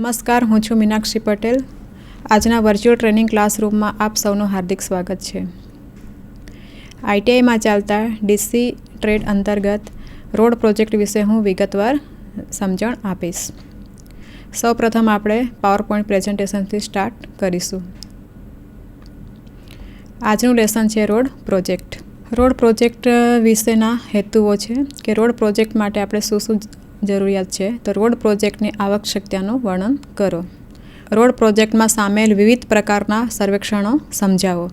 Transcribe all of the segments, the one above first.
નમસ્કાર, હું છું મીનાક્ષી પટેલ. આજના વર્ચ્યુઅલ ટ્રેનિંગ ક્લાસરૂમમાં આપ સૌનું હાર્દિક સ્વાગત છે. આઈટીઆઈમાં ચાલતા ડીસી ટ્રેડ અંતર્ગત રોડ પ્રોજેક્ટ વિશે હું વિગતવાર સમજણ આપીશ. સૌપ્રથમ આપણે પાવરપોઈન્ટ પ્રેઝન્ટેશનથી સ્ટાર્ટ કરીશું. આજનું લેસન છે રોડ પ્રોજેક્ટ. રોડ પ્રોજેક્ટ વિશેના હેતુઓ છે કે રોડ પ્રોજેક્ટ માટે આપણે શું જરૂરિયાત છે, તો રોડ પ્રોજેક્ટની આવશ્યકતાનું વર્ણન કરો. રોડ પ્રોજેક્ટમાં સામેલ વિવિધ પ્રકારના સર્વેક્ષણો સમજાવો.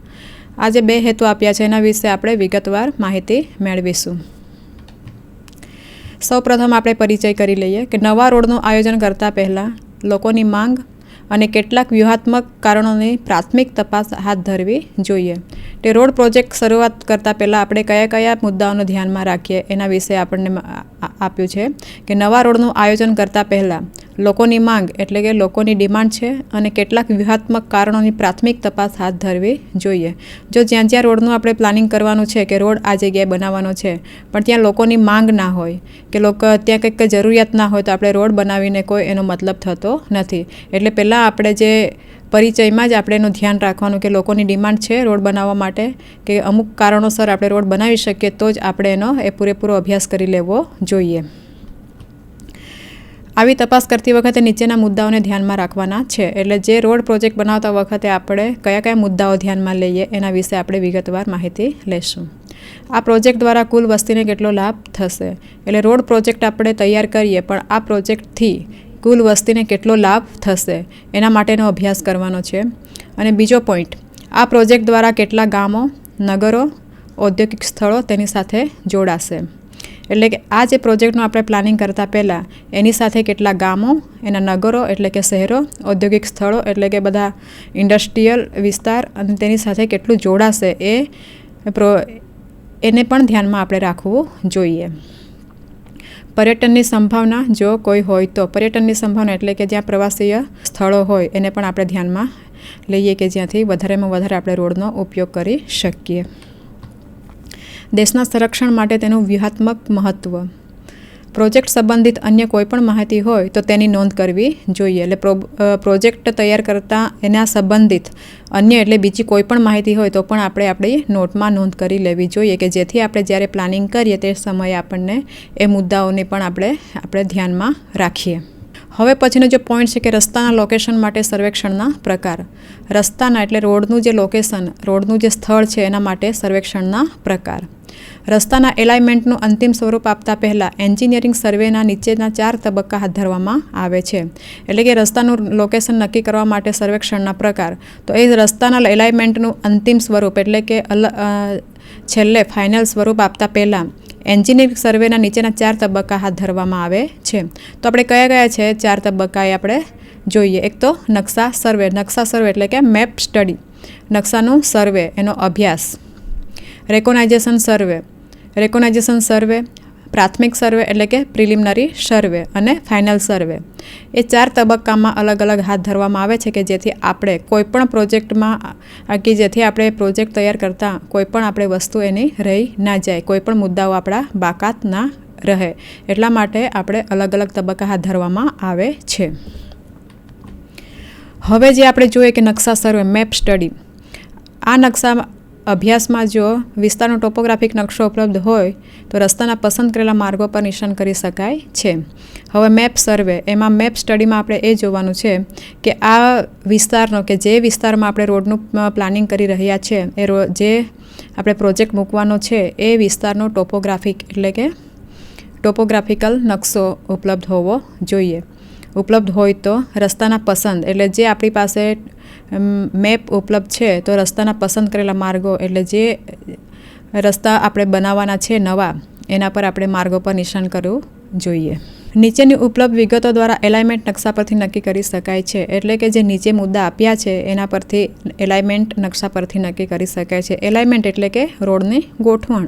આજે 2 હેતુ આપ્યા છે, એના વિશે આપણે વિગતવાર માહિતી મેળવીશું. સૌપ્રથમ આપણે પરિચય કરી લઈએ કે નવા રોડનું આયોજન કરતાં પહેલાં લોકોની માંગ અને કેટલાક વ્યૂહાત્મક કારણોની પ્રાથમિક તપાસ હાથ ધરવી જોઈએ. તે રોડ પ્રોજેક્ટ શરૂઆત કરતાં પહેલાં આપણે કયા કયા મુદ્દાઓને ધ્યાનમાં રાખીએ એના વિશે આપણને આપ્યું છે કે નવા રોડનું આયોજન કરતાં પહેલાં લોકોની માંગ એટલે કે લોકોની ડિમાન્ડ છે અને કેટલાક વ્યૂહાત્મક કારણોની પ્રાથમિક તપાસ હાથ ધરવી જોઈએ. જો જ્યાં જ્યાં રોડનું આપણે પ્લાનિંગ કરવાનું છે કે રોડ આ જગ્યાએ બનાવવાનો છે પણ ત્યાં લોકોની માંગ ના હોય કે ત્યાં કંઈક જરૂરિયાત ના હોય તો આપણે રોડ બનાવીને કોઈ એનો મતલબ થતો નથી. એટલે પહેલાં આપણે જે પરિચયમાં જ આપણે એનું ધ્યાન રાખવાનું કે લોકોની ડિમાન્ડ છે રોડ બનાવવા માટે કે અમુક કારણોસર આપણે રોડ બનાવી શકીએ તો જ આપણે એનો પૂરેપૂરો અભ્યાસ કરી લેવો જોઈએ. આવી તપાસ કરતી વખતે નીચેના મુદ્દાઓને ધ્યાનમાં રાખવાના છે. એટલે જે રોડ પ્રોજેક્ટ બનાવતા વખતે આપણે કયા કયા મુદ્દાઓ ધ્યાનમાં લઈએ એના વિશે આપણે વિગતવાર માહિતી લેશું. આ પ્રોજેક્ટ દ્વારા કુલ વસ્તીને કેટલો લાભ થશે, એટલે રોડ પ્રોજેક્ટ આપણે તૈયાર કરીએ પણ આ પ્રોજેક્ટથી કુલ વસ્તીને કેટલો લાભ થશે એના માટેનો અભ્યાસ કરવાનો છે. અને બીજો પોઈન્ટ, આ પ્રોજેક્ટ દ્વારા કેટલા ગામો, નગરો, ઔદ્યોગિક સ્થળો તેની સાથે જોડાશે. એટલે કે આ જે પ્રોજેક્ટનું આપણે પ્લાનિંગ કરતાં પહેલાં એની સાથે કેટલા ગામો, એના નગરો એટલે કે શહેરો, ઔદ્યોગિક સ્થળો એટલે કે બધા ઇન્ડસ્ટ્રીયલ વિસ્તાર અને તેની સાથે કેટલું જોડાશે એને પણ ધ્યાનમાં આપણે રાખવું જોઈએ. પર્યટનની સંભાવના જો કોઈ હોય તો, પર્યટનની સંભાવના એટલે કે જ્યાં પ્રવાસીય સ્થળો હોય એને પણ આપણે ધ્યાનમાં લઈએ કે જ્યાંથી વધારેમાં વધારે આપણે રોડનો ઉપયોગ કરી શકીએ. દેશના સંરક્ષણ માટે તેનું વ્યૂહાત્મક મહત્ત્વ. પ્રોજેક્ટ સંબંધિત અન્ય કોઈ પણ માહિતી હોય તો તેની નોંધ કરવી જોઈએ. એટલે પ્રોજેક્ટ તૈયાર કરતાં એના સંબંધિત અન્ય એટલે બીજી કોઈ પણ માહિતી હોય તો પણ આપણે આપણી નોટમાં નોંધ કરી લેવી જોઈએ કે જેથી આપણે જ્યારે પ્લાનિંગ કરીએ તે સમયે આપણને એ મુદ્દાઓને પણ આપણે ધ્યાનમાં રાખીએ. હવે પછીનો જે પોઈન્ટ છે કે રસ્તાના લોકેશન માટે સર્વેક્ષણના પ્રકાર. રસ્તાના એટલે રોડનું જે લોકેશન, રોડનું જે સ્થળ છે એના માટે સર્વેક્ષણના પ્રકાર. રસ્તાના એલાઇનમેન્ટનું અંતિમ સ્વરૂપ આપતા પહેલાં એન્જિનિયરિંગ સર્વેના નીચેના 4 તબક્કા હાથ ધરવામાં આવે છે. એટલે કે રસ્તાનું લોકેશન નક્કી કરવા માટે સર્વેક્ષણના પ્રકાર. તો એ રસ્તાના એલાઇનમેન્ટનું અંતિમ સ્વરૂપ એટલે કે છેલ્લે ફાઇનલ સ્વરૂપ આપતા પહેલાં એન્જિનિયરિંગ સર્વેના નીચેના 4 તબક્કા હાથ ધરવામાં આવે છે. તો આપણે કયા કયા છે 4 તબક્કા એ આપણે જોઈએ. એક તો નકશા સર્વે. નકશા સર્વે એટલે કે મેપ સ્ટડી, નકશાનું સર્વે, એનો અભ્યાસ. રેકોનાઇઝેશન સર્વે. રેકોનાઇઝેશન સર્વે, પ્રાથમિક સર્વે એટલે કે પ્રિલિમિનરી સર્વે અને ફાઇનલ સર્વે. એ 4 તબક્કામાં અલગ અલગ હાથ ધરવામાં આવે છે કે જેથી આપણે કોઈપણ પ્રોજેક્ટમાં કે જેથી આપણે પ્રોજેક્ટ તૈયાર કરતાં કોઈપણ આપણે વસ્તુ એની રહી ના જાય, કોઈપણ મુદ્દાઓ આપણા બાકાત ના રહે. એટલા માટે આપણે અલગ અલગ તબક્કા હાથ ધરવામાં આવે છે. હવે જે આપણે જોઈએ કે નકશા સર્વે, મેપ સ્ટડી. આ નકશા અભ્યાસમાં જો વિસ્તારનો ટોપોગ્રાફિક નકશો ઉપલબ્ધ હોય તો રસ્તાના પસંદ કરેલા માર્ગો પર નિશાન કરી શકાય છે. હવે મેપ સર્વે, એમાં મેપ સ્ટડીમાં આપણે એ જોવાનું છે કે આ વિસ્તારનો કે જે વિસ્તારમાં આપણે રોડનું પ્લાનિંગ કરી રહ્યા છે જે આપણે પ્રોજેક્ટ મૂકવાનો છે એ વિસ્તારનો ટોપોગ્રાફિકલ નકશો ઉપલબ્ધ હોવો જોઈએ. ઉપલબ્ધ હોય તો રસ્તાના પસંદ એટલે જે આપણી પાસે મેપ ઉપલબ્ધ છે તો રસ્તાના પસંદ કરેલા માર્ગો એટલે જે રસ્તા આપણે બનાવવાના છે નવા એના પર આપણે માર્ગો પર નિશાન કરવું જોઈએ. નીચેની ઉપલબ્ધ વિગતો દ્વારા એલાઇનમેન્ટ નકશા પરથી નક્કી કરી શકાય છે. એટલે કે જે નીચે મુદ્દા આપ્યા છે એના પરથી એલાઇનમેન્ટ નકશા પરથી નક્કી કરી શકાય છે. એલાઇનમેન્ટ એટલે કે રોડની ગોઠવણ.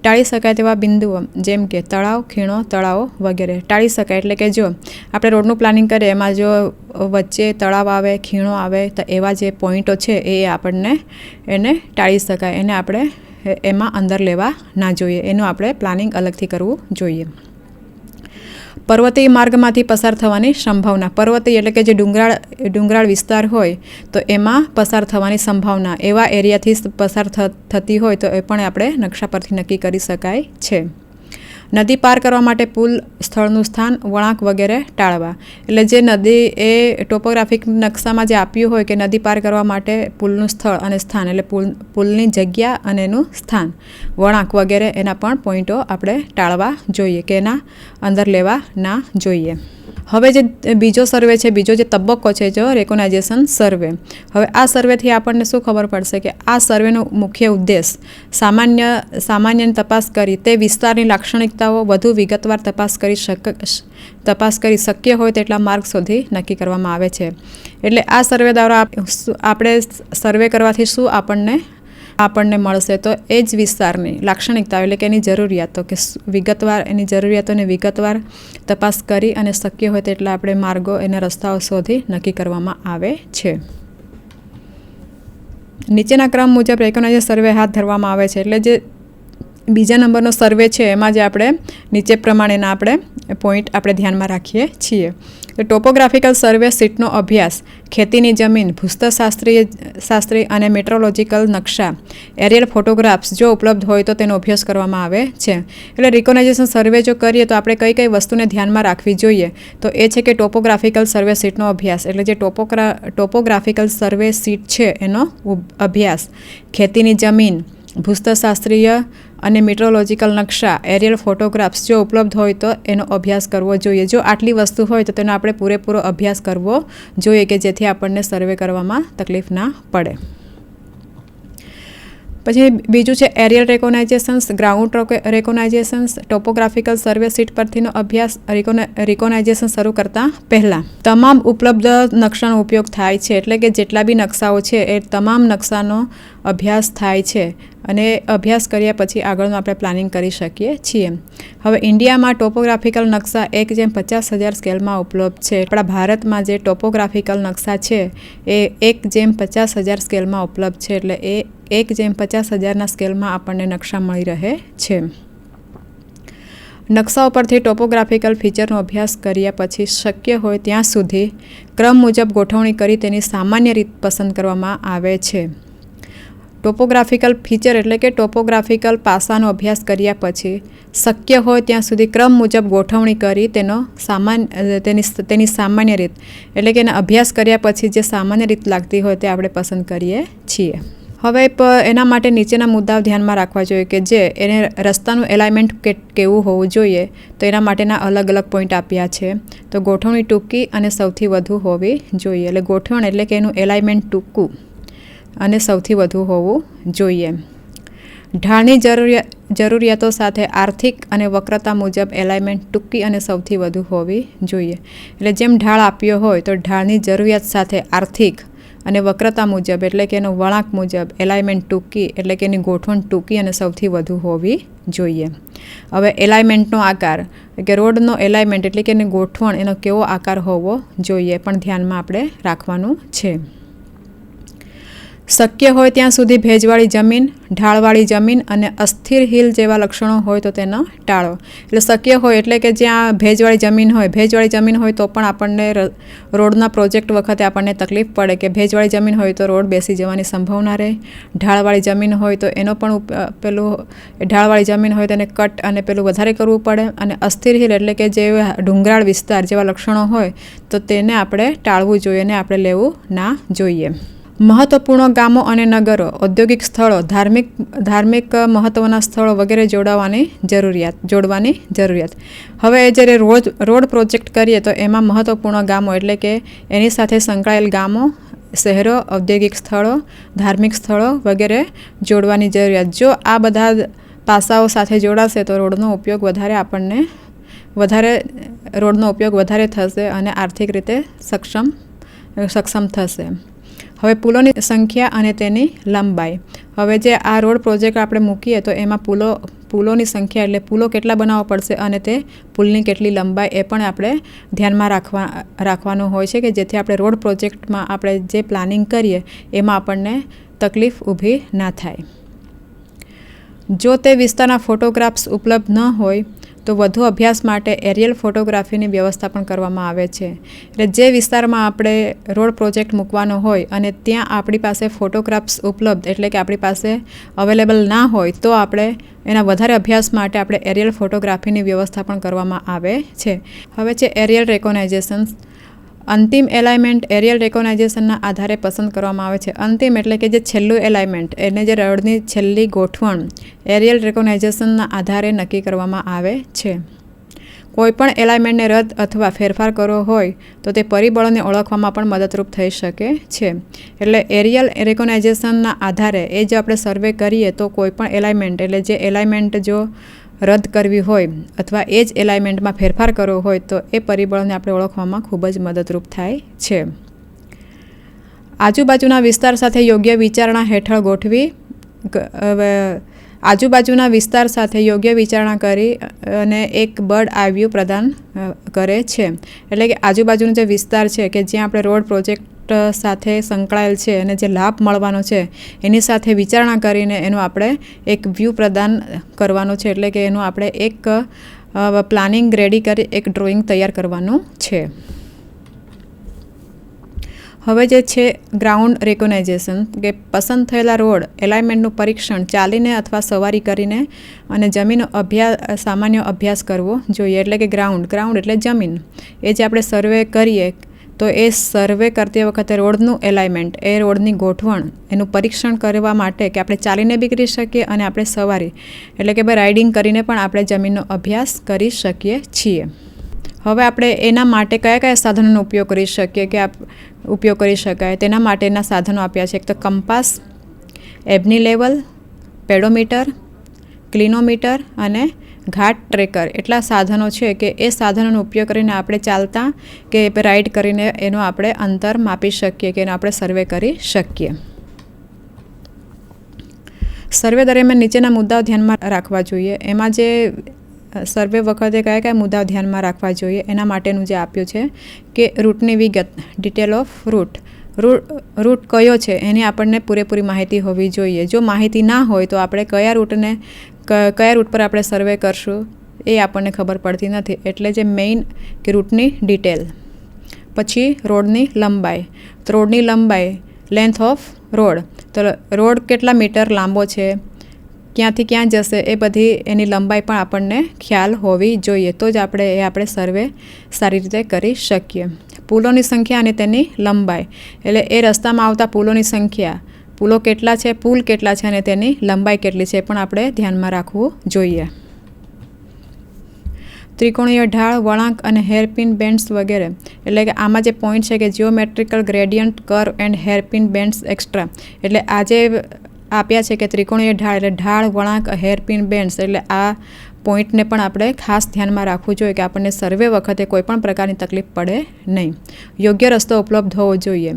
ટાળી શકાય તેવા બિંદુઓ જેમ કે તળાવ, ખીણો, તળાવો વગેરે ટાળી શકાય. એટલે કે જો આપણે રોડનું પ્લાનિંગ કરીએ એમાં જો વચ્ચે તળાવ આવે, ખીણો આવે તો એવા જે પોઈન્ટો છે એ આપણને એને ટાળી શકાય. એને આપણે એમાં અંદર લેવા ના જોઈએ. એનું આપણે પ્લાનિંગ અલગથી કરવું જોઈએ. પર્વતીય માર્ગમાંથી પસાર થવાની સંભાવના. પર્વતીય એટલે કે જે ડુંગરાળ વિસ્તાર હોય તો એમાં પસાર થવાની સંભાવના, એવા એરિયાથી પસાર થતી હોય તો એ પણ આપણે નકશા પરથી નક્કી કરી શકાય છે. નદી પાર કરવા માટે પુલ, સ્થળનું સ્થાન, વળાંક વગેરે ટાળવા. એટલે જે નદી એ ટોપોગ્રાફિક નકશામાં જે આપ્યું હોય કે નદી પાર કરવા માટે પુલનું સ્થળ અને સ્થાન, એટલે પુલની જગ્યા અને એનું સ્થાન, વળાંક વગેરે એના પણ પોઈન્ટો આપણે ટાળવા જોઈએ કે એના અંદર લેવા ના જોઈએ. હવે જે બીજો સર્વે છે, બીજો જે તબક્કો છે જો રેકોનાઇઝેશન સર્વે. હવે આ સર્વેથી આપણને શું ખબર પડશે કે આ સર્વેનો મુખ્ય ઉદ્દેશ સામાન્ય તપાસ કરી તે વિસ્તારની લાક્ષણિકતાઓ વધુ વિગતવાર તપાસ કરી શક્ય હોય તેટલા માર્ગ શોધી નક્કી કરવામાં આવે છે. એટલે આ સર્વે દ્વારા આપણે સર્વે કરવાથી શું આપણને મળશે તો એ જ વિસ્તારની લાક્ષણિકતાઓ એટલે કે એની જરૂરિયાતો કે એની જરૂરિયાતોને વિગતવાર તપાસ કરી અને શક્ય હોય તેટલા આપણે માર્ગો અને રસ્તાઓ શોધી નક્કી કરવામાં આવે છે. નીચેના ક્રમ મુજબ રેકોનાઇઝેશન સર્વે હાથ ધરવામાં આવે છે. એટલે જે બીજા નંબરનો સર્વે છે એમાં જે આપણે નીચે પ્રમાણેના આપણે પોઈન્ટ આપણે ધ્યાનમાં રાખીએ છીએ. તો ટોપોગ્રાફિકલ સર્વે સીટનો અભ્યાસ, ખેતીની જમીન, ભૂસ્તરશાસ્ત્રી અને મેટ્રોલોજીકલ નકશા, એરિયલ ફોટોગ્રાફ્સ જો ઉપલબ્ધ હોય તો તેનો અભ્યાસ કરવામાં આવે છે. એટલે રિકોનાઇઝેશન સર્વે જો કરીએ તો આપણે કઈ વસ્તુને ધ્યાનમાં રાખવી જોઈએ તો એ છે કે ટોપોગ્રાફિકલ સર્વે સીટનો અભ્યાસ. એટલે જે ટોપોગ્રાફિકલ સર્વે સીટ છે એનો અભ્યાસ, ખેતીની જમીન, ભૂસ્તરશાસ્ત્રીય અને મેટ્રોલોજીકલ નકશા, એરિયલ ફોટોગ્રાફ્સ જો ઉપલબ્ધ હોય તો એનો અભ્યાસ કરવો જોઈએ. જો આટલી વસ્તુ હોય તો તેનો આપણે પૂરેપૂરો અભ્યાસ કરવો જોઈએ કે જેથી આપણને સર્વે કરવામાં તકલીફ ના પડે. પછી બીજું છે એરિયલ રેકોનાઇઝેશન્સ, ગ્રાઉન્ડ રેકોનાઇઝેશન્સ. ટોપોગ્રાફિકલ સર્વે સીટ પરથીનો અભ્યાસ. રિકોનાઇઝેશન શરૂ કરતાં પહેલાં તમામ ઉપલબ્ધ નકશાનો ઉપયોગ થાય છે. એટલે કે જેટલા બી નકશાઓ છે એ તમામ નકશાનો અભ્યાસ થાય છે અને અભ્યાસ કર્યા પછી આગળનું આપણે પ્લાનિંગ કરી શકીએ છીએ. હવે ઇન્ડિયામાં ટોપોગ્રાફિકલ નકશા 1:50,000 સ્કેલમાં ઉપલબ્ધ છે. આપણા ભારતમાં જે ટોપોગ્રાફિકલ નકશા છે એ 1:50,000 સ્કેલમાં ઉપલબ્ધ છે. એટલે એ 1:50,000ના સ્કેલમાં આપણને નકશા મળી રહે છે. નકશાઓ પરથી ટોપોગ્રાફિકલ ફીચરનો અભ્યાસ કર્યા પછી શક્ય હોય ત્યાં સુધી ક્રમ મુજબ ગોઠવણી કરી તેની સામાન્ય રીત પસંદ કરવામાં આવે છે. ટોપોગ્રાફિકલ ફીચર એટલે કે ટોપોગ્રાફિકલ પાસાનો અભ્યાસ કર્યા પછી શક્ય હોય ત્યાં સુધી ક્રમ મુજબ ગોઠવણી કરી તેની સામાન્ય રીત એટલે કે એનો અભ્યાસ કર્યા પછી જે સામાન્ય રીત લાગતી હોય તે આપણે પસંદ કરીએ છીએ. હવે એના માટે નીચેના મુદ્દાઓ ધ્યાનમાં રાખવા જોઈએ કે જે એને રસ્તાનું એલાઇનમેન્ટ કેવું હોવું જોઈએ તો એના માટેના અલગ અલગ પોઈન્ટ આપ્યા છે. તો ગોઠવણી ટૂંકી અને સૌથી વધુ હોવી જોઈએ. એટલે ગોઠવણ એટલે કે એનું એલાઇનમેન્ટ ટૂંકું અને સૌથી વધુ હોવું જોઈએ. ઢાળની જરૂરિયાતો સાથે આર્થિક અને વક્રતા મુજબ એલાઇનમેન્ટ ટૂંકી અને સૌથી વધુ હોવી જોઈએ. એટલે જેમ ઢાળ આપ્યો હોય તો ઢાળની જરૂરિયાત સાથે આર્થિક અને વક્રતા મુજબ એટલે કે એનો વળાંક મુજબ એલાઇનમેન્ટ ટૂંકી એટલે કે એની ગોઠવણ ટૂંકી અને સૌથી વધુ હોવી જોઈએ. હવે એલાઇનમેન્ટનો આકાર કે રોડનો એલાઇનમેન્ટ એટલે કે એની ગોઠવણ એનો કેવો આકાર હોવો જોઈએ પણ ધ્યાનમાં આપણે રાખવાનું છે. શક્ય હોય ત્યાં સુધી ભેજવાળી જમીન, ઢાળવાળી જમીન અને અસ્થિર હિલ જેવા લક્ષણો હોય તો તેનો ટાળો. એટલે શક્ય હોય એટલે કે જ્યાં ભેજવાળી જમીન હોય તો પણ આપણને રોડના પ્રોજેક્ટ વખતે આપણને તકલીફ પડે કે ભેજવાળી જમીન હોય તો રોડ બેસી જવાની સંભાવના રહે. ઢાળવાળી જમીન હોય તો એનો પણ ઢાળવાળી જમીન હોય તેને કટ અને વધારે કરવું પડે. અને અસ્થિર હિલ એટલે કે જે ડુંગરાળ વિસ્તાર જેવા લક્ષણો હોય તો તેને આપણે ટાળવું જોઈએ અને આપણે લેવું ના જોઈએ. મહત્વપૂર્ણ ગામો અને નગરો, ઔદ્યોગિક સ્થળો, ધાર્મિક મહત્વના સ્થળો વગેરે જોડવાની જરૂરિયાત. હવે જ્યારે રોડ પ્રોજેક્ટ કરીએ તો એમાં મહત્વપૂર્ણ ગામો એટલે કે એની સાથે સંકળાયેલ ગામો, શહેરો, ઔદ્યોગિક સ્થળો, ધાર્મિક સ્થળો વગેરે જોડવાની જરૂરિયાત. જો આ બધા પાસાઓ સાથે જોડાશે તો રોડનો ઉપયોગ વધારે થશે અને આર્થિક રીતે સક્ષમ થશે. હવે પુલોની સંખ્યા અને તેની લંબાઈ. હવે જે આ રોડ પ્રોજેક્ટ આપણે મૂકીએ તો એમાં પુલોની સંખ્યા એટલે પુલો કેટલા બનાવવા પડશે અને તે પુલની કેટલી લંબાઈ એ પણ આપણે ધ્યાનમાં રાખવાનું હોય છે કે જેથી આપણે રોડ પ્રોજેક્ટમાં આપણે જે પ્લાનિંગ કરીએ એમાં આપણને તકલીફ ઊભી ના થાય. જો તે વિસ્તારના ફોટોગ્રાફ્સ ઉપલબ્ધ ન હોય તો વધુ અભ્યાસ માટે એરિયલ ફોટોગ્રાફીની વ્યવસ્થા પણ કરવામાં આવે છે. એટલે જે વિસ્તારમાં આપણે રોડ પ્રોજેક્ટ મૂકવાનો હોય અને ત્યાં આપણી પાસે ફોટોગ્રાફ્સ ઉપલબ્ધ એટલે કે આપણી પાસે અવેલેબલ ના હોય તો આપણે એના વધારે અભ્યાસ માટે આપણે એરિયલ ફોટોગ્રાફીની વ્યવસ્થા પણ કરવામાં આવે છે. હવે છે એરિયલ રેકોગ્નાઇઝેશન. અંતિમ એલાઇનમેન્ટ એરિયલ રેકોગ્નાઇઝેશનના આધારે પસંદ કરવામાં આવે છે. અંતિમ એટલે કે જે છેલ્લું એલાઇનમેન્ટ એને જે રોડની છેલ્લી ગોઠવણ એરિયલ રેકોગ્નાઇઝેશનના આધારે નક્કી કરવામાં આવે છે. કોઈપણ એલાઇનમેન્ટને રદ અથવા ફેરફાર કરવો હોય તો તે પરિબળોને ઓળખવામાં પણ મદદરૂપ થઈ શકે છે. એટલે એરિયલ રેકોગ્નાઇઝેશનના આધારે એ જો આપણે સર્વે કરીએ તો કોઈપણ એલાઇનમેન્ટ એટલે જે એલાઇનમેન્ટ જો રદ કરવી હોય અથવા એ જ એલાઇનમેન્ટમાં ફેરફાર કરવો હોય તો એ પરિબળોને આપણે ઓળખવામાં ખૂબ જ મદદરૂપ થાય છે. આજુબાજુના વિસ્તાર સાથે યોગ્ય વિચારણા હેઠળ ગોઠવી આજુબાજુના વિસ્તાર સાથે યોગ્ય વિચારણા કરી અને એક બર્ડ આઈ વ્યૂ પ્રદાન કરે છે. એટલે કે આજુબાજુનો જે વિસ્તાર છે કે જ્યાં આપણે રોડ પ્રોજેક્ટ સાથે સંકળાયેલ છે અને જે લાભ મળવાનો છે એની સાથે વિચારણા કરીને એનો આપણે એક વ્યૂ પ્રદાન કરવાનો છે. એટલે કે એનું આપણે એક પ્લાનિંગ રેડી કરી એક ડ્રોઈંગ તૈયાર કરવાનું છે. હવે જે છે ગ્રાઉન્ડ રેકોગ્નાઇઝેશન કે પસંદ થયેલા રોડ એલાઇનમેન્ટનું પરીક્ષણ ચાલીને અથવા સવારી કરીને અને જમીનનો સામાન્ય અભ્યાસ કરવો જોઈએ. એટલે કે ગ્રાઉન્ડ એટલે જમીન એ જે આપણે સર્વે કરીએ તો એ સર્વે કરતી વખતે રોડનું એલાઇનમેન્ટ એ રોડની ગોઠવણ એનું પરીક્ષણ કરવા માટે કે આપણે ચાલીને બી કરી શકીએ અને આપણે સવારી એટલે કે ભાઈ રાઇડિંગ કરીને પણ આપણે જમીનનો અભ્યાસ કરી શકીએ છીએ. હવે આપણે એના માટે કયા કયા સાધનોનો ઉપયોગ કરી શકીએ કે ઉપયોગ કરી શકાય તેના માટેના સાધનો આપ્યા છે. એક તો કંપાસ, એબની લેવલ, પેડોમીટર, ક્લિનોમીટર અને ઘાટ ટ્રેકર એટલા સાધનો છે કે એ સાધનોનો ઉપયોગ કરીને આપણે ચાલતા કે રાઇડ કરીને એનો આપણે અંતર માપી શકીએ કે એનો આપણે સર્વે કરી શકીએ. સર્વે દરમિયાન નીચેના મુદ્દાઓ ધ્યાનમાં રાખવા જોઈએ. એમાં જે સર્વે વખતે કયા કયા મુદ્દાઓ ધ્યાનમાં રાખવા જોઈએ એના માટેનું જે આપ્યું છે કે રૂટની વિગત ડિટેલ ઓફ રૂટ કયો છે એની આપણને પૂરેપૂરી માહિતી હોવી જોઈએ. જો માહિતી ના હોય તો આપણે કયા રૂટ પર આપણે સર્વે કરશું એ આપણને ખબર પડતી નથી. એટલે જે મેઇન કે રૂટની ડિટેલ, પછી રોડની લંબાઈ, તો રોડની લંબાઈ લેન્થ ઓફ રોડ, તો રોડ કેટલા મીટર લાંબો છે, ક્યાંથી ક્યાં જશે એ બધી એની લંબાઈ પણ આપણને ખ્યાલ હોવી જોઈએ. તો જ આપણે સર્વે સારી રીતે કરી શકીએ. પુલોની સંખ્યા અને તેની લંબાઈ એટલે એ રસ્તામાં આવતા પુલોની સંખ્યા, પુલો કેટલા છે, પુલ કેટલા છે અને તેની લંબાઈ કેટલી છે એ પણ આપણે ધ્યાનમાં રાખવું જોઈએ. ત્રિકોણીય ઢાળ, વળાંક અને હેરપિન બેન્ડ્સ વગેરે એટલે કે આમાં જે પોઈન્ટ છે કે geometrical gradient, curve and hairpin bends extra એટલે આ જે આપ્યા છે કે ત્રિકોણીય ઢાળ એટલે ઢાળ, વળાંક, હેરપિન બેન્ડ્સ એટલે આ પોઈન્ટને પણ આપણે ખાસ ધ્યાનમાં રાખવું જોઈએ કે આપણને સર્વે વખતે કોઈ પણ પ્રકારની તકલીફ પડે નહીં. યોગ્ય રસ્તો ઉપલબ્ધ હોવો જોઈએ.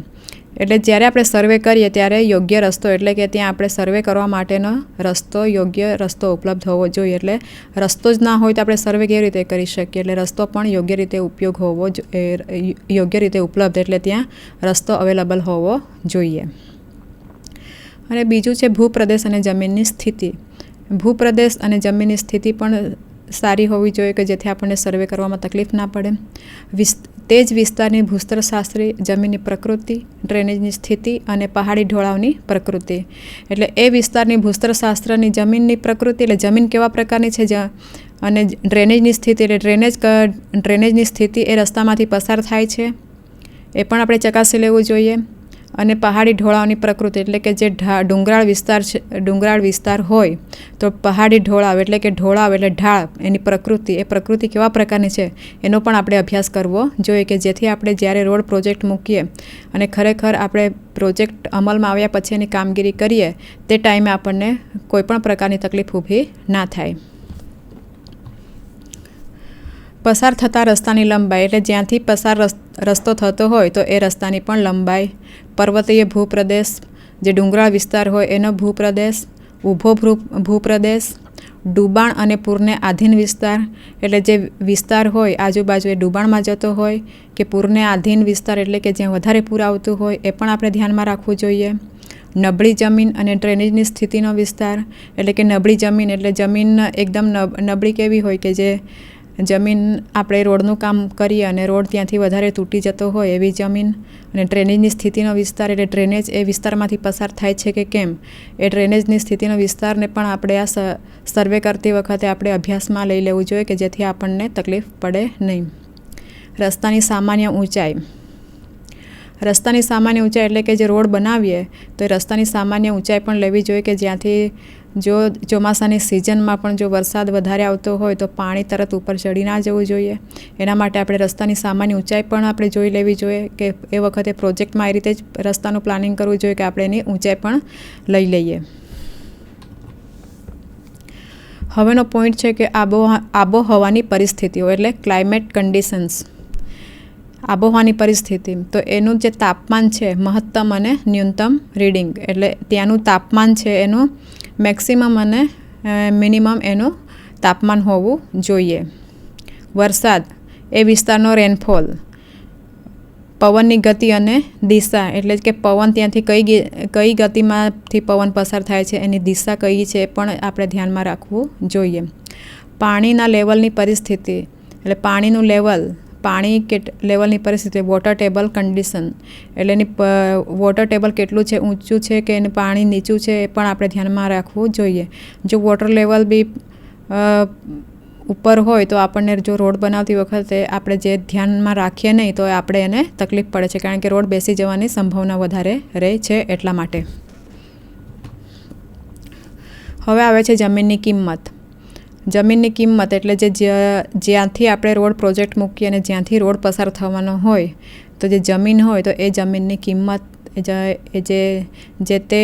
એટલે જ્યારે આપણે સર્વે કરીએ ત્યારે યોગ્ય રસ્તો એટલે કે ત્યાં આપણે સર્વે કરવા માટેનો યોગ્ય રસ્તો ઉપલબ્ધ હોવો જોઈએ. એટલે રસ્તો જ ના હોય તો આપણે સર્વે કેવી રીતે કરી શકીએ. એટલે રસ્તો પણ યોગ્ય રીતે યોગ્ય રીતે ઉપલબ્ધ એટલે ત્યાં રસ્તો અવેલેબલ હોવો જોઈએ. અને બીજું છે ભૂપ્રદેશ અને જમીનની સ્થિતિ. ભૂપ્રદેશ અને જમીનની સ્થિતિ પણ સારી હોવી જોઈએ કે જેથી આપણને સર્વે કરવામાં તકલીફ ના પડે. તે જ વિસ્તારની ભૂસ્તરશાસ્ત્રી, જમીનની પ્રકૃતિ, ડ્રેનેજની સ્થિતિ અને પહાડી ઢોળાવની પ્રકૃતિ એટલે એ વિસ્તારની ભૂસ્તરશાસ્ત્રની, જમીનની પ્રકૃતિ એટલે જમીન કેવા પ્રકારની છે અને ડ્રેનેજની સ્થિતિ એટલે ડ્રેનેજની સ્થિતિ એ રસ્તામાંથી પસાર થાય છે એ પણ આપણે ચકાસી લેવું જોઈએ. અને પહાડી ઢોળાવની પ્રકૃતિ એટલે કે જે ડુંગરાળ વિસ્તાર હોય તો પહાડી ઢોળાવ એટલે કે ઢાળ એની પ્રકૃતિ કેવા પ્રકારની છે એનો પણ આપણે અભ્યાસ કરવો જોઈએ કે જેથી આપણે જ્યારે રોડ પ્રોજેક્ટ મૂકીએ અને ખરેખર આપણે પ્રોજેક્ટ અમલમાં આવ્યા પછી એની કામગીરી કરીએ તે ટાઈમે આપણને કોઈપણ પ્રકારની તકલીફ ઊભી ના થાય. પસાર થતા રસ્તાની લંબાઈ એટલે જ્યાંથી પસાર રસ્તો થતો હોય તો એ રસ્તાની પણ લંબાઈ. પર્વતીય ભૂપ્રદેશ, જે ડુંગરાળ વિસ્તાર હોય એનો ભૂપ્રદેશ, ઊભો ભૂપ્રદેશ, ડૂબાણ અને પૂરને આધીન વિસ્તાર એટલે જે વિસ્તાર હોય આજુબાજુ એ ડૂબાણમાં જતો હોય કે પૂરને આધીન વિસ્તાર એટલે કે જ્યાં વધારે પૂર આવતું હોય એ પણ આપણે ધ્યાનમાં રાખવું જોઈએ. નબળી જમીન અને ડ્રેનેજની સ્થિતિનો વિસ્તાર, એટલે કે નબળી જમીન એટલે જમીન એકદમ નબળી કેવી હોય કે જે જમીન આપણે રોડનું કામ કરીએ અને રોડ ત્યાંથી વધારે તૂટી જતો હોય એવી જમીન. અને ડ્રેનેજની સ્થિતિનો વિસ્તાર એટલે ડ્રેનેજ એ વિસ્તારમાંથી પસાર થાય છે કે કેમ એ ડ્રેનેજની સ્થિતિનો વિસ્તારને પણ આપણે આ સર્વે કરતી વખતે આપણે અભ્યાસમાં લઈ લેવું જોઈએ કે જેથી આપણને તકલીફ પડે નહીં. રસ્તાની સામાન્ય ઊંચાઈ. રસ્તાની સામાન્ય ઊંચાઈ એટલે કે જે રોડ બનાવીએ તો એ રસ્તાની સામાન્ય ઊંચાઈ પણ લેવી જોઈએ કે જ્યાંથી જો ચોમાસાની સિઝનમાં પણ જો વરસાદ વધારે આવતો હોય તો પાણી તરત ઉપર ચડી ના જવું જોઈએ. એના માટે આપણે રસ્તાની સામાન્ય ઊંચાઈ પણ આપણે જોઈ લેવી જોઈએ કે એ વખતે પ્રોજેક્ટમાં એ રીતે જ રસ્તાનું પ્લાનિંગ કરવું જોઈએ કે આપણે એની ઊંચાઈ પણ લઈ લઈએ. હવેનો પોઈન્ટ છે કે આબોહવાની પરિસ્થિતિઓ એટલે ક્લાઇમેટ કન્ડિશન્સ. આબોહવાની પરિસ્થિતિ તો એનું જે તાપમાન છે મહત્તમ અને ન્યૂનતમ રીડિંગ એટલે ત્યાંનું તાપમાન છે એનું મેક્સિમમ અને મિનિમમ એનું તાપમાન હોવું જોઈએ. વરસાદ એ વિસ્તારનો રેનફોલ. પવનની ગતિ અને દિશા એટલે કે પવન ત્યાંથી કઈ ગતિમાંથી પવન પસાર થાય છે એની દિશા કઈ છે એ પણ આપણે ધ્યાનમાં રાખવું જોઈએ. પાણીના લેવલની પરિસ્થિતિ એટલે પાણીનું લેવલની પરિસ્થિતિ વોટર ટેબલ કન્ડિશન એટલે એની વોટર ટેબલ કેટલું છે, ઊંચું છે કે એનું પાણી નીચું છે એ પણ આપણે ધ્યાનમાં રાખવું જોઈએ. જો વોટર લેવલ બી ઉપર હોય તો આપણને જો રોડ બનાવતી વખતે આપણે જે ધ્યાનમાં રાખીએ નહીં તો આપણે એને તકલીફ પડે છે કારણ કે રોડ બેસી જવાની સંભાવના વધારે રહે છે એટલા માટે. હવે આવે છે જમીનની કિંમત. જમીનની કિંમત એટલે જ્યાંથી આપણે રોડ પ્રોજેક્ટ મૂકીએ અને જ્યાંથી રોડ પસાર થવાનો હોય તો જે જમીન હોય તો એ જમીનની કિંમત જે તે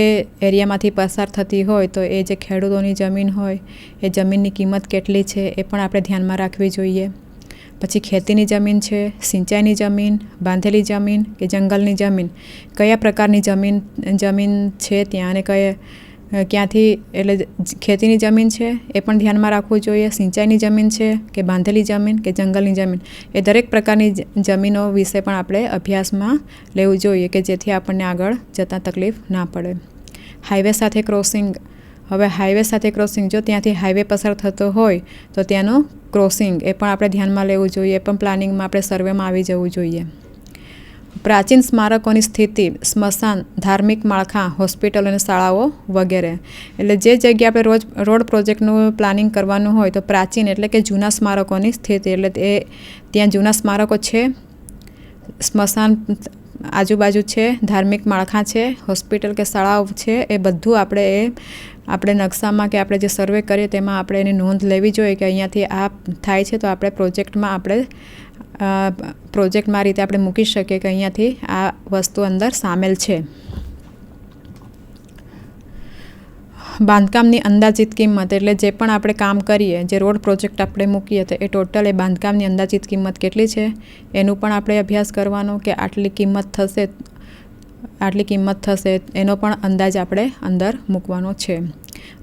એરિયામાંથી પસાર થતી હોય તો એ જે ખેડૂતોની જમીન હોય એ જમીનની કિંમત કેટલી છે એ પણ આપણે ધ્યાનમાં રાખવી જોઈએ. પછી ખેતીની જમીન છે, સિંચાઈની જમીન, બાંધેલી જમીન કે જંગલની જમીન, કયા પ્રકારની જમીન છે ત્યાં અને ક્યાંથી એટલે ખેતીની જમીન છે એ પણ ધ્યાનમાં રાખવું જોઈએ. સિંચાઈની જમીન છે કે બાંધેલી જમીન કે જંગલની જમીન એ દરેક પ્રકારની જમીનો વિશે પણ આપણે અભ્યાસમાં લેવું જોઈએ કે જેથી આપણને આગળ જતાં તકલીફ ના પડે. હાઈવે સાથે ક્રોસિંગ. હવે હાઈવે સાથે ક્રોસિંગ જો ત્યાંથી હાઈવે પસાર થતો હોય તો ત્યાંનું ક્રોસિંગ એ પણ આપણે ધ્યાનમાં લેવું જોઈએ. એ પણ પ્લાનિંગમાં આપણે સર્વેમાં આવી જવું જોઈએ. પ્રાચીન સ્મારકોની સ્થિતિ, સ્મશાન, ધાર્મિક માળખાં, હોસ્પિટલ અને શાળાઓ વગેરે. એટલે જે જગ્યાએ આપણે રોડ પ્રોજેક્ટનું પ્લાનિંગ કરવાનું હોય તો પ્રાચીન એટલે કે જૂના સ્મારકોની સ્થિતિ એટલે ત્યાં જૂના સ્મારકો છે, સ્મશાન આજુબાજુ છે, ધાર્મિક માળખાં છે, હોસ્પિટલ કે શાળાઓ છે એ બધું આપણે નકશામાં કે આપણે જે સર્વે કરીએ તેમાં આપણે એની નોંધ લેવી જોઈએ કે અહીંયાથી આ થાય છે તો આપણે પ્રોજેક્ટમાં રીતે આપણે મૂકી શકીએ કે અહીંયાથી આ વસ્તુ અંદર સામેલ છે. બાંધકામની અંદાજિત કિંમત એટલે જે પણ આપણે કામ કરીએ જે રોડ પ્રોજેક્ટ આપણે મૂકીએ તો એ ટોટલ એ બાંધકામની અંદાજિત કિંમત કેટલી છે એનું પણ આપણે અભ્યાસ કરવાનો કે આટલી કિંમત થશે એનો પણ અંદાજ આપણે અંદર મૂકવાનો છે.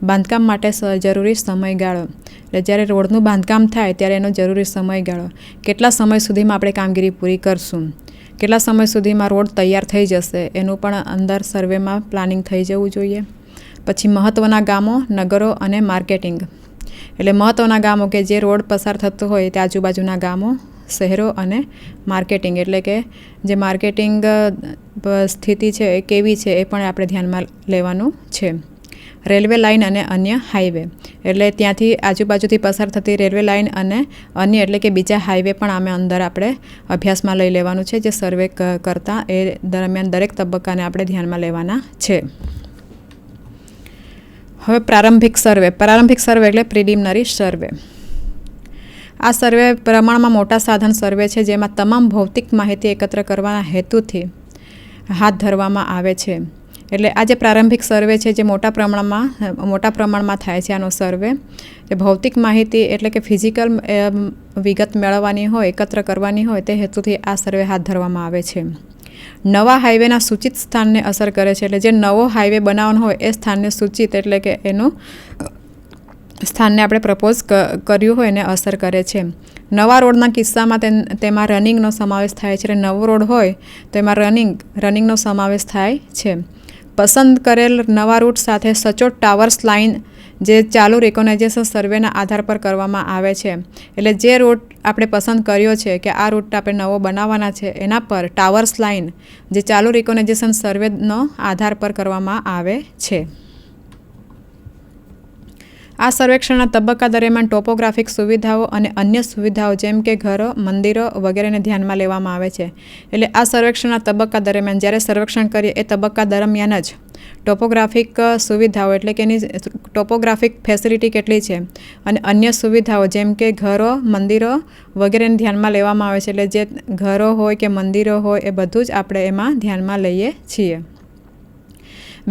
બાંધકામ માટે જરૂરી સમયગાળો એટલે જ્યારે રોડનું બાંધકામ થાય ત્યારે એનો જરૂરી સમયગાળો કેટલા સમય સુધીમાં આપણે કામગીરી પૂરી કરશું, કેટલા સમય સુધીમાં રોડ તૈયાર થઈ જશે એનું પણ અંદર સર્વેમાં પ્લાનિંગ થઈ જવું જોઈએ. પછી મહત્ત્વના ગામો, નગરો અને માર્કેટિંગ એટલે મહત્ત્વના ગામો કે જે રોડ પસાર થતો હોય તે આજુબાજુના ગામો, શહેરો અને માર્કેટિંગ એટલે કે જે માર્કેટિંગ સ્થિતિ છે એ કેવી છે એ પણ આપણે ધ્યાનમાં લેવાનું છે. રેલવે લાઇન અને અન્ય હાઈવે એટલે ત્યાંથી આજુબાજુથી પસાર થતી રેલવે લાઇન અને અન્ય એટલે કે બીજા હાઈવે પણ આમે અંદર આપણે અભ્યાસમાં લઈ લેવાનું છે જે સર્વે કરતાં એ દરમિયાન દરેક તબક્કાને આપણે ધ્યાનમાં લેવાના છે. હવે પ્રારંભિક સર્વે એટલે પ્રિલિમિનરી સર્વે. આ સર્વે પ્રમાણમાં મોટા સાધન સર્વે છે જેમાં તમામ ભૌતિક માહિતી એકત્ર કરવાના હેતુથી હાથ ધરવામાં આવે છે. એટલે આ જે પ્રારંભિક સર્વે છે જે મોટા પ્રમાણમાં થાય છે આનો સર્વે એ ભૌતિક માહિતી એટલે કે ફિઝિકલ વિગત મેળવવાની હોય, એકત્ર કરવાની હોય તે હેતુથી આ સર્વે હાથ ધરવામાં આવે છે. નવા હાઈવેના સૂચિત સ્થાનને અસર કરે છે એટલે જે નવો હાઈવે બનાવવાનો હોય એ સ્થાનને સૂચિત એટલે કે એનું સ્થાનને આપણે પ્રપોઝ કર્યું હોય એને અસર કરે છે. નવા રોડના કિસ્સામાં તેમાં રનિંગનો સમાવેશ થાય છે. એટલે નવો રોડ હોય તો એમાં રનિંગનો સમાવેશ થાય છે. પસંદ કરેલ નવા રૂટ સાથે સચોટ ટાવર્સ લાઇન જે ચાલુ રિકોગ્નાઇઝેશન સર્વેના આધાર પર કરવામાં આવે છે. એટલે જે રૂટ આપણે પસંદ કર્યો છે કે આ રૂટ આપણે નવો બનાવવાના છે, એના પર ટાવર્સ લાઇન જે ચાલુ રિકોગ્નાઇઝેશન સર્વેનો આધાર પર કરવામાં આવે છે. આ સર્વેક્ષણના તબક્કા દરમિયાન ટોપોગ્રાફિક સુવિધાઓ અને અન્ય સુવિધાઓ જેમ કે ઘરો, મંદિરો વગેરેને ધ્યાનમાં લેવામાં આવે છે. એટલે આ સર્વેક્ષણના તબક્કા દરમિયાન જ્યારે સર્વેક્ષણ કરીએ એ તબક્કા દરમિયાન જ ટોપોગ્રાફિક સુવિધાઓ એટલે કે એની ટોપોગ્રાફિક ફેસિલિટી કેટલી છે અને અન્ય સુવિધાઓ જેમ કે ઘરો, મંદિરો વગેરેને ધ્યાનમાં લેવામાં આવે છે. એટલે જે ઘરો હોય કે મંદિરો હોય એ બધું જ આપણે એમાં ધ્યાનમાં લઈએ છીએ.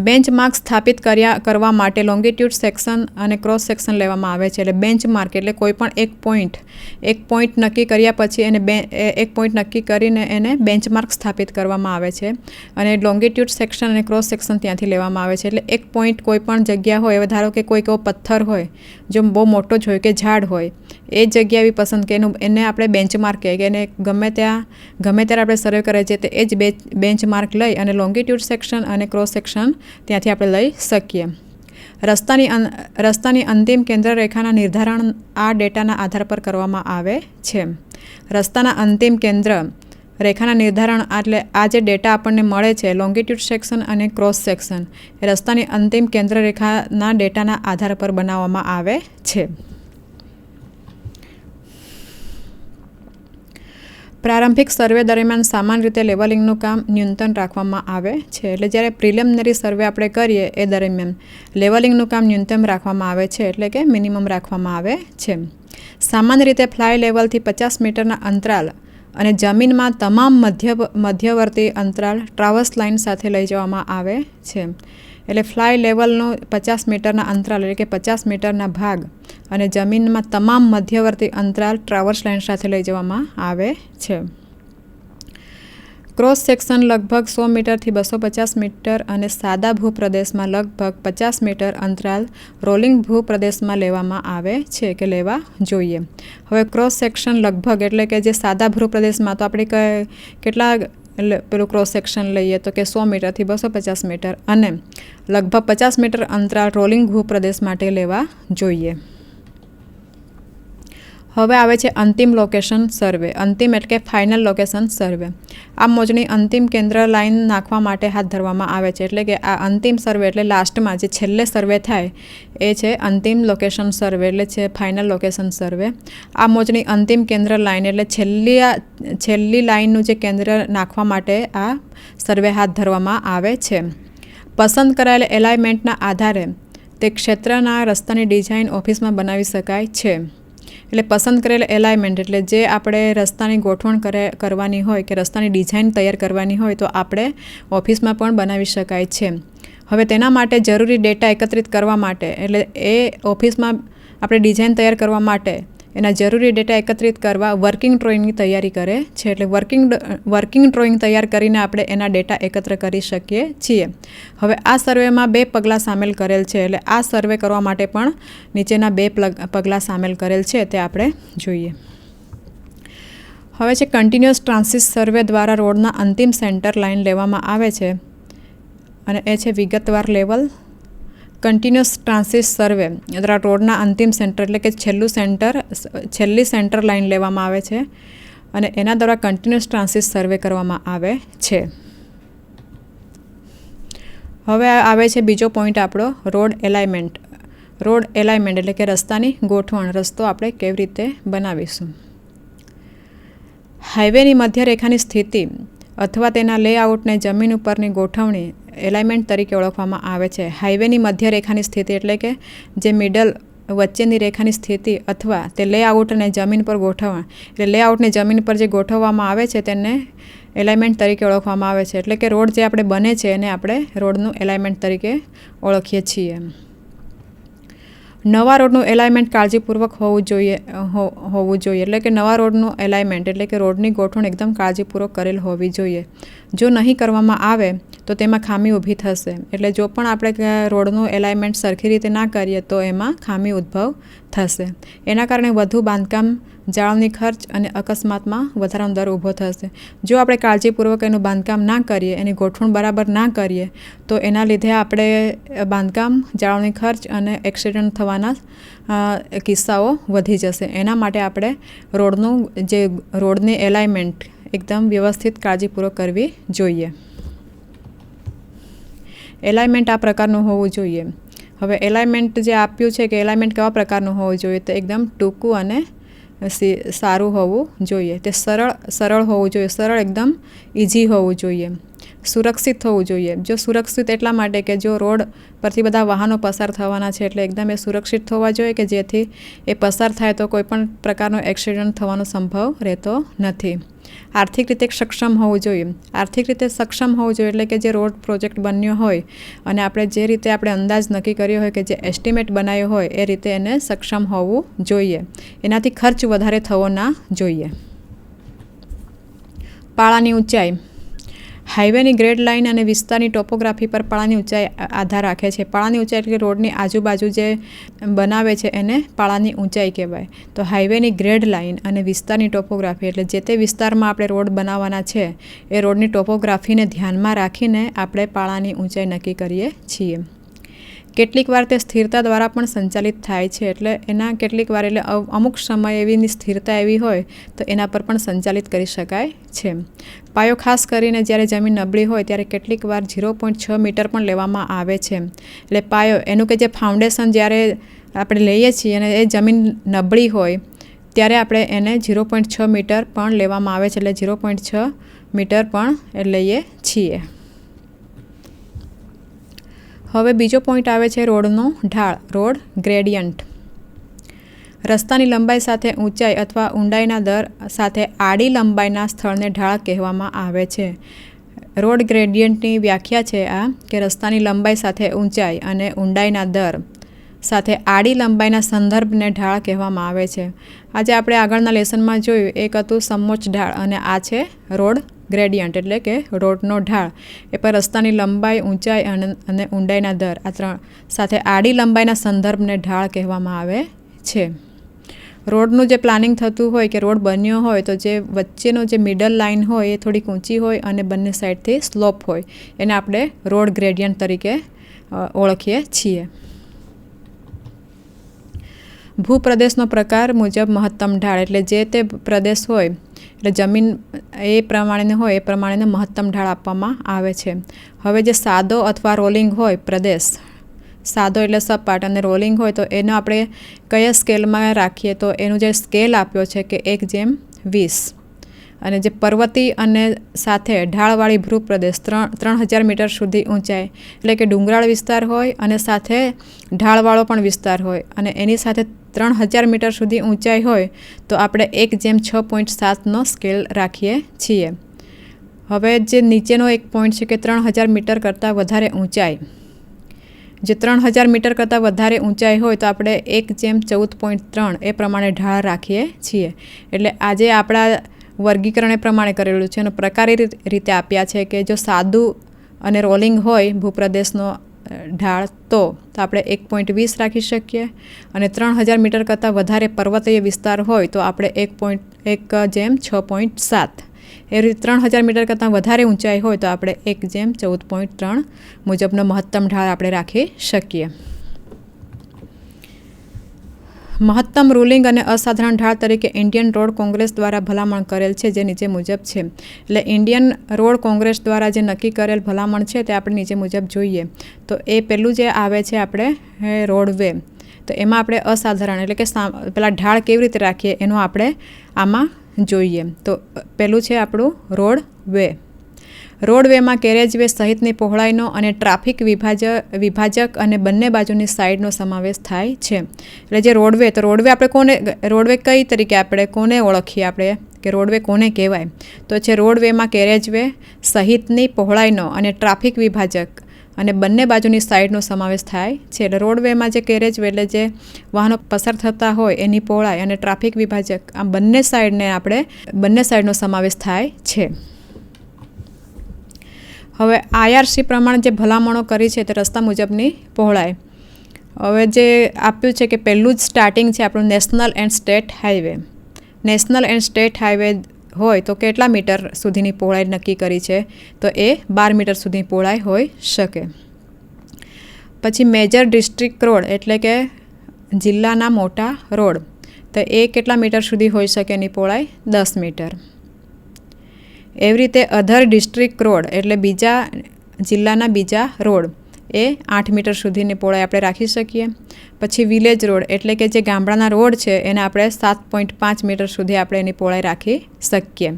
બેન્ચમાર્ક સ્થાપિત કરવા માટે લોંગિટ્યુડ સેક્શન અને ક્રોસ સેક્શન લેવામાં આવે છે. એટલે બેન્ચમાર્ક એટલે કોઈ પણ એક પોઈન્ટ નક્કી કર્યા પછી એને એક પોઈન્ટ નક્કી કરીને એને બેન્ચમાર્ક સ્થાપિત કરવામાં આવે છે. અને લોંગિટ્યુડ સેક્શન અને ક્રોસ સેક્શન ત્યાંથી લેવામાં આવે છે. એટલે એક પોઈન્ટ કોઈ પણ જગ્યા હોય, હવે ધારો કે કોઈક એવો પથ્થર હોય જો બહુ મોટો જ હોય કે ઝાડ હોય, એ જગ્યા એવી પસંદ કે એને આપણે બેન્ચમાર્ક કહીએ કે એને ગમે ત્યારે આપણે સર્વે કરે છે તો એ જ બેન્ચમાર્ક લઈ અને લોંગિટ્યુડ સેક્શન અને ક્રોસ સેક્શન ત્યાંથી આપણે લઈ શકીએ. રસ્તાની અંતિમ કેન્દ્ર રેખાના નિર્ધારણ આ ડેટાના આધાર પર કરવામાં આવે છે. રસ્તાના અંતિમ કેન્દ્ર રેખાના નિર્ધારણ એટલે આ જે ડેટા આપણને મળે છે લોંગિટ્યુડ સેક્શન અને ક્રોસ સેક્શન એ રસ્તાની અંતિમ કેન્દ્ર રેખાના ડેટાના આધાર પર બનાવવામાં આવે છે. પ્રારંભિક સર્વે દરમિયાન સામાન્ય રીતે લેવલિંગનું કામ ન્યૂનતમ રાખવામાં આવે છે. એટલે જ્યારે પ્રિલિમિનરી સર્વે આપણે કરીએ એ દરમિયાન લેવલિંગનું કામ ન્યૂનતમ રાખવામાં આવે છે, એટલે કે મિનિમમ રાખવામાં આવે છે. સામાન્ય રીતે ફ્લાય લેવલથી 50 મીટરના અંતરાલ અને જમીનમાં તમામ મધ્યવર્તી અંતરાલ ટ્રાવર્સ લાઇન સાથે લઈ જવામાં આવે છે. એટલે ફ્લાય લેવલનો 50 મીટરના અંતરાલ એટલે કે 50 મીટરના ભાગ અને જમીનમાં તમામ મધ્યવર્તી અંતરાલ ટ્રાવર્સ લાઇન સાથે લઈ જવામાં આવે છે. ક્રોસ સેક્શન લગભગ 100 મીટરથી 250 મીટર અને સાદા ભૂપ્રદેશમાં લગભગ 50 મીટર અંતરાલ રોલિંગ ભૂપ્રદેશમાં લેવામાં આવે છે કે લેવા જોઈએ. હવે ક્રોસ સેક્શન લગભગ એટલે કે જે સાદા ભૂપ્રદેશમાં તો આપણે કેટલા પેલું ક્રોસ સેક્શન લઈએ તો કે 100 મીટરથી 250 મીટર અને લગભગ 50 મીટર અંતરાલ રોલિંગ ભૂપ્રદેશ માટે લેવા જોઈએ. હવે આવે છે અંતિમ લોકેશન સર્વે. અંતિમ એટલે કે ફાઇનલ લોકેશન સર્વે. આ મોજણી અંતિમ કેન્દ્ર લાઇન નાખવા માટે હાથ ધરવામાં આવે છે. એટલે કે આ અંતિમ સર્વે એટલે લાસ્ટમાં જે છેલ્લે સર્વે થાય એ છે અંતિમ લોકેશન સર્વે એટલે છે ફાઇનલ લોકેશન સર્વે. આ મોજણી અંતિમ કેન્દ્ર લાઇન એટલે છેલ્લી લાઇનનું જે કેન્દ્ર નાખવા માટે આ સર્વે હાથ ધરવામાં આવે છે. પસંદ કરાયેલ એલાઇનમેન્ટના આધારે તે ક્ષેત્રના રસ્તાની ડિઝાઇન ઓફિસમાં બનાવી શકાય છે. એટલે પસંદ કરેલ એલાઇનમેન્ટ એટલે જે આપણે રસ્તાની ગોઠવણ કરવાની હોય કે રસ્તાની ડિઝાઇન તૈયાર કરવાની હોય તો આપણે ઓફિસમાં પણ બનાવી શકાય છે. હવે તેના માટે જરૂરી ડેટા એકત્રિત કરવા માટે એટલે એ ઓફિસમાં આપણે ડિઝાઇન તૈયાર કરવા માટે એના જરૂરી ડેટા એકત્રિત કરવા વર્કિંગ ડ્રોઈંગની તૈયારી કરે છે. એટલે વર્કિંગ ડ્રોઈંગ તૈયાર કરીને આપણે એના ડેટા એકત્ર કરી શકીએ છીએ. હવે આ સર્વેમાં 2 પગલાં સામેલ કરેલ છે. એટલે આ સર્વે કરવા માટે પણ નીચેના 2 પગલાં સામેલ કરેલ છે તે આપણે જોઈએ. હવે છે કન્ટિન્યુઅસ ટ્રાન્સિટ સર્વે દ્વારા રોડના અંતિમ સેન્ટર લાઇન લેવામાં આવે છે અને એ છે વિગતવાર લેવલ. કન્ટિન્યુઅસ ટ્રાન્સિટ સર્વે દ્વારા રોડના અંતિમ સેન્ટર એટલે કે છેલ્લી સેન્ટર લાઇન લેવામાં આવે છે અને એના દ્વારા કન્ટિન્યુઅસ ટ્રાન્સિટ સર્વે કરવામાં આવે છે. હવે આવે છે બીજો પોઈન્ટ આપણો રોડ એલાઇનમેન્ટ. રોડ એલાઇનમેન્ટ એટલે કે રસ્તાની ગોઠવણ. રસ્તો આપણે કેવી રીતે બનાવીશું. હાઈવેની મધ્યરેખાની સ્થિતિ અથવા તેના લેઆઉટને જમીન ઉપરની ગોઠવણી એલાઇનમેન્ટ તરીકે ઓળખવામાં આવે છે. હાઈવેની મધ્યરેખાની સ્થિતિ એટલે કે જે મિડલ વચ્ચેની રેખાની સ્થિતિ અથવા તે લેઆઉટને જમીન પર ગોઠવણ એટલે લેઆઉટને જમીન પર જે ગોઠવવામાં આવે છે તેને એલાઇનમેન્ટ તરીકે ઓળખવામાં આવે છે. એટલે કે રોડ જે આપણે બને છે એને આપણે રોડનું એલાઇનમેન્ટ તરીકે ઓળખીએ છીએ. નવા રોડનું એલાઇનમેન્ટ કાળજીપૂર્વક હોવું જોઈએ. એટલે કે નવા રોડનું એલાઇનમેન્ટ એટલે કે રોડની ગોઠવણ એકદમ કાળજીપૂર્વક કરેલ હોવી જોઈએ. જો નહીં કરવામાં આવે તો તેમાં ખામી ઊભી થશે. એટલે જો પણ આપણે રોડનું એલાઇનમેન્ટ સરખી રીતે ના કરીએ તો એમાં ખામી ઉદ્ભવ થશે. એના કારણે વધુ બાંધકામ જાળવણી ખર્ચ અને અકસ્માતમાં વધારાનો દર ઊભો થશે. જો આપણે કાળજીપૂર્વક એનું બાંધકામ ના કરીએ, એની ગોઠવણ બરાબર ના કરીએ, તો એના લીધે આપણે બાંધકામ, જાળવણી ખર્ચ અને એક્સિડન્ટ થવાના કિસ્સાઓ વધી જશે. એના માટે આપણે રોડની એલાઇનમેન્ટ એકદમ વ્યવસ્થિત કાળજીપૂર્વક કરવી જોઈએ. એલાઇનમેન્ટ આ પ્રકારનું હોવું જોઈએ. હવે એલાઇનમેન્ટ જે આપ્યું છે કે એલાઇનમેન્ટ કેવા પ્રકારનું હોવું જોઈએ, તો એકદમ ટૂંકું અને સારું હોવું જોઈએ. તે સરળ હોવું જોઈએ. સરળ એકદમ ઇઝી હોવું જોઈએ. સુરક્ષિત હોવું જોઈએ. જો સુરક્ષિત એટલા માટે કે જો રોડ પરથી બધા વાહનો પસાર થવાના છે, એટલે એકદમ એ સુરક્ષિત હોવા જોઈએ કે જેથી એ પસાર થાય તો કોઈ પણ પ્રકારનો એક્સિડન્ટ થવાનો સંભવ રહેતો નથી. આર્થિક રીતે સક્ષમ હોવું જોઈએ. આર્થિક રીતે સક્ષમ હોવું જોઈએ એટલે કે જે રોડ પ્રોજેક્ટ બન્યો હોય અને આપણે જે રીતે આપણે અંદાજ નક્કી કર્યો હોય કે જે એસ્ટિમેટ બનાવ્યો હોય એ રીતે એને સક્ષમ હોવું જોઈએ. એનાથી ખર્ચ વધારે થવો ના જોઈએ. પાળાની ઊંચાઈ. હાઈવેની ગ્રેડ લાઇન અને વિસ્તારની ટોપોગ્રાફી પર પાળાની ઊંચાઈ આધાર રાખે છે. પાળાની ઊંચાઈ એટલે રોડની આજુબાજુ જે બનાવે છે એને પાળાની ઊંચાઈ કહેવાય. તો હાઈવેની ગ્રેડ લાઇન અને વિસ્તારની ટોપોગ્રાફી એટલે જે તે વિસ્તારમાં આપણે રોડ બનાવવાના છે એ રોડની ટોપોગ્રાફીને ધ્યાનમાં રાખીને આપણે પાળાની ઊંચાઈ નક્કી કરીએ છીએ. કેટલીક વાર તે સ્થિરતા દ્વારા પણ સંચાલિત થાય છે. એટલે એના કેટલીક વાર એટલે અમુક સમય એવીની સ્થિરતા એવી હોય તો એના પર પણ સંચાલિત કરી શકાય છે. પાયો ખાસ કરીને જ્યારે જમીન નબળી હોય ત્યારે કેટલીક વાર 0.6 મીટર પણ લેવામાં આવે છે. એટલે પાયો એનું કે જે ફાઉન્ડેશન જ્યારે આપણે લઈએ છીએ અને એ જમીન નબળી હોય ત્યારે આપણે એને 0.6 મીટર પણ લેવામાં આવે છે. એટલે 0.6 મીટર પણ લઈએ છીએ. હવે બીજો પોઈન્ટ આવે છે રોડનો ઢાળ, રોડ ગ્રેડિયન્ટ. રસ્તાની લંબાઈ સાથે ઊંચાઈ અથવા ઊંડાઈના દર સાથે આડી લંબાઈના સ્થળને ઢાળ કહેવામાં આવે છે. રોડ ગ્રેડિયન્ટની વ્યાખ્યા છે આ કે રસ્તાની લંબાઈ સાથે ઊંચાઈ અને ઊંડાઈના દર સાથે આડી લંબાઈના સંદર્ભને ઢાળ કહેવામાં આવે છે. આજે આપણે આગળના લેસનમાં જોયું એક હતું સમોચ્ચ ઢાળ અને આ છે રોડ ગ્રેડિયન્ટ એટલે કે રોડનો ઢાળ. એ પર રસ્તાની લંબાઈ, ઊંચાઈ અને ઊંડાઈના દર આ ત્રણ સાથે આડી લંબાઈના સંદર્ભને ઢાળ કહેવામાં આવે છે. રોડનું જે પ્લાનિંગ થતું હોય કે રોડ બન્યો હોય તો જે વચ્ચેનો જે મિડલ લાઇન હોય એ થોડીક ઊંચી હોય અને બંને સાઈડથી સ્લોપ હોય એને આપણે રોડ ગ્રેડિયન્ટ તરીકે ઓળખીએ છીએ. ભૂપ્રદેશનો પ્રકાર મુજબ મહત્તમ ઢાળ એટલે જે તે પ્રદેશ હોય એટલે જમીન એ પ્રમાણેની હોય એ પ્રમાણેને મહત્તમ ઢાળ આપવામાં આવે છે. હવે જે સાદો અથવા રોલિંગ હોય પ્રદેશ, સાદો એટલે સપાટ અને રોલિંગ હોય તો એનો આપણે કયા સ્કેલમાં રાખીએ તો એનું જે સ્કેલ આપ્યો છે કે 1/20 અને જે પર્વતી અને સાથે ઢાળવાળી ભૂપ્રદેશ 3000 મીટર સુધી ઊંચાઈ એટલે કે ડુંગરાળ વિસ્તાર હોય અને સાથે ઢાળવાળો પણ વિસ્તાર હોય અને એની સાથે 3000 મીટર સુધી ઊંચાઈ હોય તો આપણે 1/6.7નો સ્કેલ રાખીએ છીએ. હવે જે નીચેનો એક પોઈન્ટ છે કે 3000 મીટર કરતાં વધારે ઊંચાઈ, જે 3000 મીટર કરતાં વધારે ઊંચાઈ હોય તો આપણે 1/14.3 એ પ્રમાણે ઢાળ રાખીએ છીએ. એટલે આજે આપણા વર્ગીકરણ એ પ્રમાણે કરેલું છે અને પ્રકારી રીતે આપ્યા છે કે જો સાદું અને રોલિંગ હોય ભૂપ્રદેશનો ઢાળ તો આપણે 1.20 રાખી શકીએ અને 3000 મીટર કરતાં વધારે પર્વતીય વિસ્તાર હોય તો આપણે 1/6.7 એ રીતે 3000 મીટર કરતાં વધારે ઊંચાઈ હોય તો આપણે 1/14.3 મુજબનો મહત્તમ ઢાળ આપણે રાખી શકીએ. મહત્તમ રૂલિંગ અને અસાધારણ ઢાળ તરીકે ઇન્ડિયન રોડ કોંગ્રેસ દ્વારા ભલામણ કરેલ છે જે નીચે મુજબ છે. એટલે ઇન્ડિયન રોડ કોંગ્રેસ દ્વારા જે નક્કી કરેલ ભલામણ છે તે આપણે નીચે મુજબ જોઈએ તો એ પહેલું જે આવે છે આપણે રોડવે. તો એમાં આપણે અસાધારણ એટલે કે પેલા ઢાળ કેવી રીતે રાખીએ એનું આપણે આમાં જોઈએ. તો પહેલું છે આપણું રોડવે. રોડવેમાં કેરેજવે સહિતની પહોળાઈનો અને ટ્રાફિક વિભાજક અને બંને બાજુની સાઈડનો સમાવેશ થાય છે. એટલે જે રોડવે તો રોડવે કઈ તરીકે આપણે કોને ઓળખીએ આપણે કે રોડવે કોને કહેવાય તો છે રોડવેમાં કેરેજવે સહિતની પહોળાઈનો અને ટ્રાફિક વિભાજક અને બંને બાજુની સાઈડનો સમાવેશ થાય છે. એટલે રોડવેમાં જે કેરેજવે એટલે જે વાહનો પસાર થતા હોય એની પહોળાઈ અને ટ્રાફિક વિભાજક આ બંને સાઈડનો સમાવેશ થાય છે. હવે IRC પ્રમાણે જે ભલામણો કરી છે તે રસ્તા મુજબની પહોળાઈ. હવે જે આપ્યું છે કે પહેલું જ સ્ટાર્ટિંગ છે આપણું national and state highway. National and state highway હોય તો કેટલા મીટર સુધીની પહોળાઈ નક્કી કરી છે? તો એ 12 મીટર સુધીની પહોળાઈ હોઈ શકે. પછી મેજર ડિસ્ટ્રિક્ટ રોડ એટલે કે જિલ્લાના મોટા રોડ, તો એ કેટલા મીટર સુધી હોઈ શકે એની પહોળાઈ? 10 મીટર. એવી રીતે અધર ડિસ્ટ્રિક્ટ રોડ એટલે બીજા જિલ્લાના બીજા રોડ, એ 8 મીટર સુધીની પહોળાઈ આપણે રાખી શકીએ. પછી વિલેજ રોડ એટલે કે જે ગામડાના રોડ છે એને આપણે 7.5 મીટર સુધી આપણે એની પહોળાઈ રાખી શકીએ.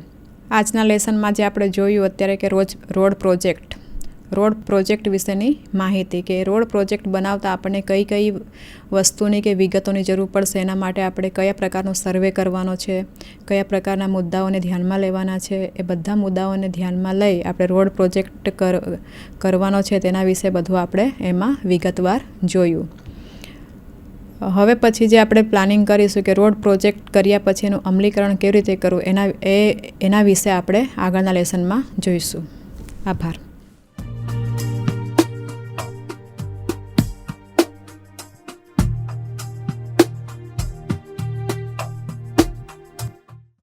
આજના લેસનમાં જે આપણે જોયું અત્યારે કે રોડ પ્રોજેક્ટ વિશેની માહિતી, કે રોડ પ્રોજેક્ટ બનાવતા આપણને કઈ કઈ વસ્તુની કે વિગતોની જરૂર પડશે, એના માટે આપણે કયા પ્રકારનો સર્વે કરવાનો છે, કયા પ્રકારના મુદ્દાઓને ધ્યાનમાં લેવાના છે, એ બધા મુદ્દાઓને ધ્યાનમાં લઈ આપણે રોડ પ્રોજેક્ટ કરવાનો છે તેના વિશે બધું આપણે એમાં વિગતવાર જોયું. હવે પછી જે આપણે પ્લાનિંગ કરીશું કે રોડ પ્રોજેક્ટ કર્યા પછી એનું અમલીકરણ કેવી રીતે કરવું, એના વિશે આપણે આગળના લેસનમાં જોઈશું. આભાર.